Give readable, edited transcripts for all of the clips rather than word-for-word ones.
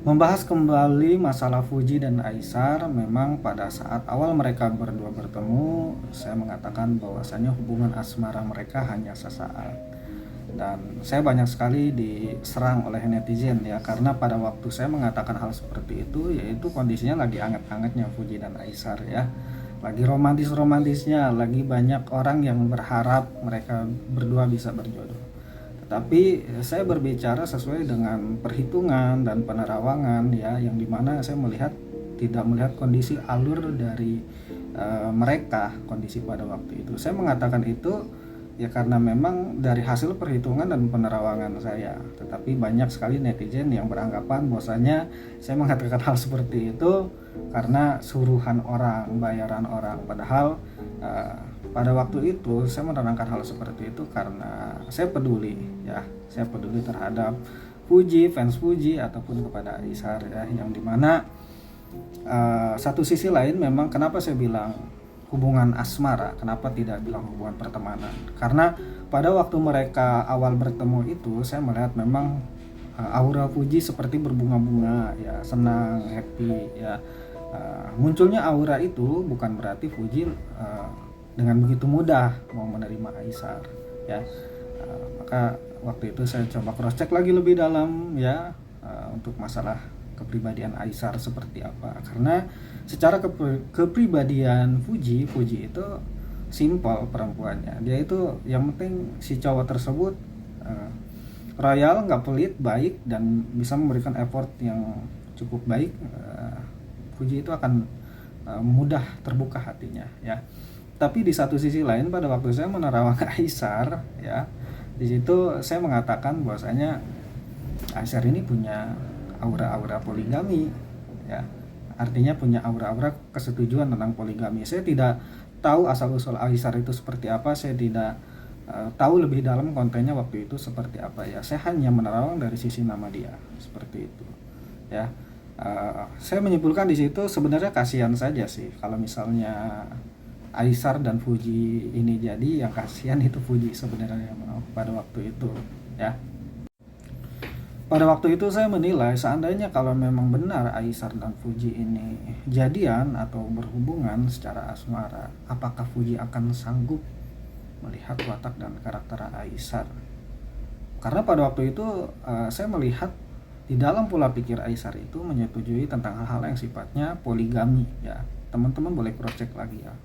Membahas kembali masalah Fuji dan Aisar, memang pada saat awal mereka berdua bertemu, saya mengatakan bahwasanya hubungan asmara mereka hanya sesaat. Dan saya banyak sekali diserang oleh netizen ya, karena pada waktu saya mengatakan hal seperti itu, yaitu kondisinya lagi anget-angetnya Fuji dan Aisar ya. Lagi romantis-romantisnya, lagi banyak orang yang berharap mereka berdua bisa berjodoh. Tapi saya berbicara sesuai dengan perhitungan dan penerawangan ya, yang dimana saya tidak melihat kondisi alur dari mereka, kondisi pada waktu itu. Saya mengatakan itu ya karena memang dari hasil perhitungan dan penerawangan saya. Tetapi banyak sekali netizen yang beranggapan bahwasanya saya mengatakan hal seperti itu karena suruhan orang, bayaran orang. Padahal pada waktu itu saya menerangkan hal seperti itu karena saya peduli ya, saya peduli terhadap Fuji, fans Fuji ataupun kepada Aisar ya, yang dimana satu sisi lain memang kenapa saya bilang hubungan asmara, kenapa tidak bilang hubungan pertemanan, karena pada waktu mereka awal bertemu itu saya melihat memang aura Fuji seperti berbunga-bunga ya, senang, happy ya. Munculnya aura itu bukan berarti Fuji dengan begitu mudah mau menerima Aisar ya. Maka waktu itu saya coba cross check lagi lebih dalam ya, untuk masalah kepribadian Aisar seperti apa, karena secara kepribadian Fuji itu simple perempuannya. Dia itu yang penting si cowok tersebut royal, nggak pelit, baik, dan bisa memberikan effort yang cukup baik. Fuji itu akan mudah terbuka hatinya ya. Tapi di satu sisi lain pada waktu saya menerawang Aisar ya, di situ saya mengatakan bahwasanya Aisar ini punya aura-aura poligami ya. Artinya punya aura-aura kesetujuan tentang poligami. Saya tidak tahu asal-usul Aisar itu seperti apa, saya tidak tahu lebih dalam kontennya waktu itu seperti apa ya. Saya hanya menerawang dari sisi nama dia seperti itu ya. Saya menyimpulkan di situ sebenarnya kasihan saja sih kalau misalnya Aisar dan Fuji ini jadi, yang kasihan itu Fuji sebenarnya pada waktu itu ya. Pada waktu itu saya menilai seandainya kalau memang benar Aisar dan Fuji ini jadian atau berhubungan secara asmara, apakah Fuji akan sanggup melihat watak dan karakter Aisar? Karena pada waktu itu saya melihat di dalam pola pikir Aisar itu menyetujui tentang hal-hal yang sifatnya poligami ya. Teman-teman boleh cross check lagi ya.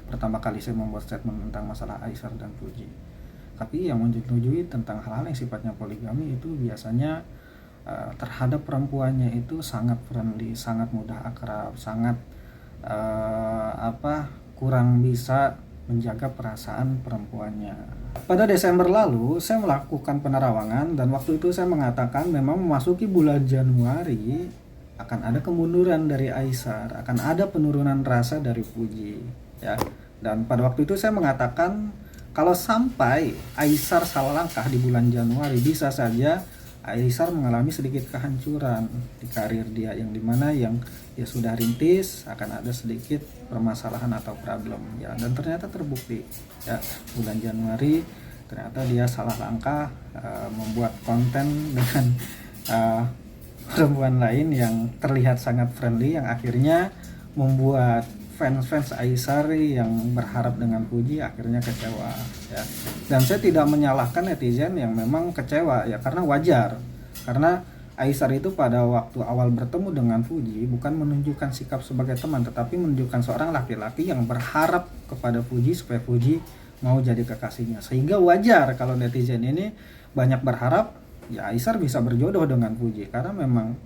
Pertama kali saya membuat statement tentang masalah Aisar dan Fuji. Tapi yang menyetujui tentang hal-hal yang sifatnya poligami itu biasanya terhadap perempuannya itu sangat friendly, sangat mudah akrab, sangat kurang bisa menjaga perasaan perempuannya. Pada Desember lalu saya melakukan penerawangan dan waktu itu saya mengatakan memang memasuki bulan Januari akan ada kemunduran dari Aisar, akan ada penurunan rasa dari Fuji ya. Dan pada waktu itu saya mengatakan kalau sampai Aisar salah langkah di bulan Januari, bisa saja Aisar mengalami sedikit kehancuran di karir dia, yang dimana yang dia sudah rintis akan ada sedikit permasalahan atau problem ya. Dan ternyata terbukti ya, bulan Januari ternyata dia salah langkah membuat konten dengan perempuan lain yang terlihat sangat friendly, yang akhirnya membuat fans Aisar yang berharap dengan Fuji akhirnya kecewa ya. Dan saya tidak menyalahkan netizen yang memang kecewa ya, karena wajar, karena Aisar itu pada waktu awal bertemu dengan Fuji bukan menunjukkan sikap sebagai teman, tetapi menunjukkan seorang laki-laki yang berharap kepada Fuji supaya Fuji mau jadi kekasihnya. Sehingga wajar kalau netizen ini banyak berharap ya Aisar bisa berjodoh dengan Fuji, karena memang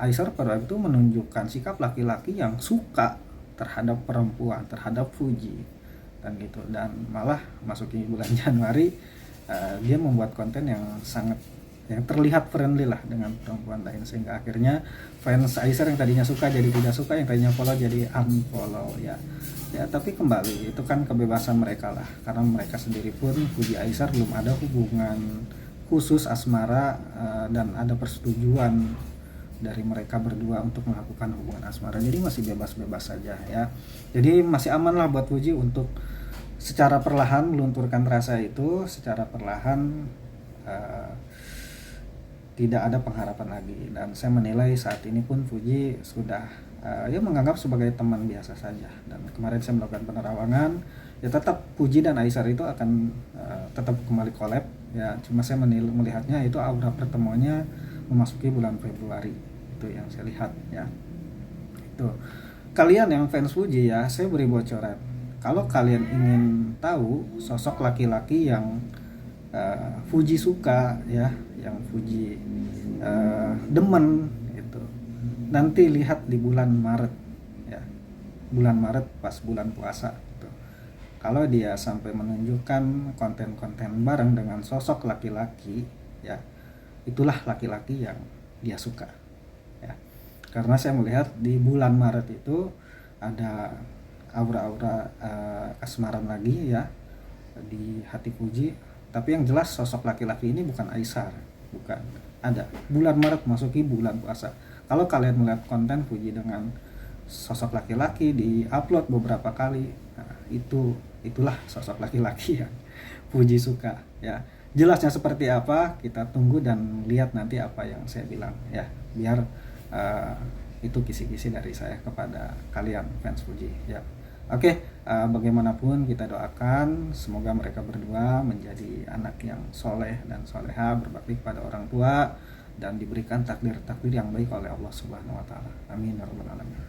Aisar pada waktu itu menunjukkan sikap laki-laki yang suka terhadap perempuan, terhadap Fuji dan gitu. Dan malah masuki bulan Januari dia membuat konten yang sangat yang terlihat friendly lah dengan perempuan lain, sehingga akhirnya fans Aisar yang tadinya suka jadi tidak suka, yang tadinya follow jadi unfollow ya. Ya tapi kembali itu kan kebebasan mereka lah, karena mereka sendiri pun Fuji Aisar belum ada hubungan khusus asmara dan ada persetujuan dari mereka berdua untuk melakukan hubungan asmara. Jadi masih bebas-bebas saja ya. Jadi masih aman lah buat Fuji untuk secara perlahan melunturkan rasa itu, secara perlahan tidak ada pengharapan lagi. Dan saya menilai saat ini pun Fuji sudah ya menganggap sebagai teman biasa saja. Dan kemarin saya melakukan penerawangan, ya tetap Fuji dan Aisar itu akan tetap kembali collab ya. Cuma saya melihatnya itu aura pertemuannya memasuki bulan Februari, itu yang saya lihat ya. Itu kalian yang fans Fuji ya, saya beri bocoran. Kalau kalian ingin tahu sosok laki-laki yang Fuji suka ya, yang Fuji demen itu, nanti lihat di bulan Maret ya, bulan Maret pas bulan puasa gitu. Kalau dia sampai menunjukkan konten-konten bareng dengan sosok laki-laki ya, itulah laki-laki yang dia suka ya. Karena saya melihat di bulan Maret itu ada aura-aura kasmaran lagi ya di hati Fuji. Tapi yang jelas sosok laki-laki ini bukan Aisar, bukan. Ada bulan Maret masuki bulan puasa. Kalau kalian melihat konten Fuji dengan sosok laki-laki di upload beberapa kali, nah, itulah sosok laki-laki yang Fuji suka ya. Jelasnya seperti apa kita tunggu dan lihat nanti apa yang saya bilang ya, biar itu kisi-kisi dari saya kepada kalian fans Fuji ya. Oke, bagaimanapun kita doakan semoga mereka berdua menjadi anak yang soleh dan soleha, berbakti kepada orang tua, dan diberikan takdir-takdir yang baik oleh Allah Subhanahu wa taala. Amin ya rabbal alamin.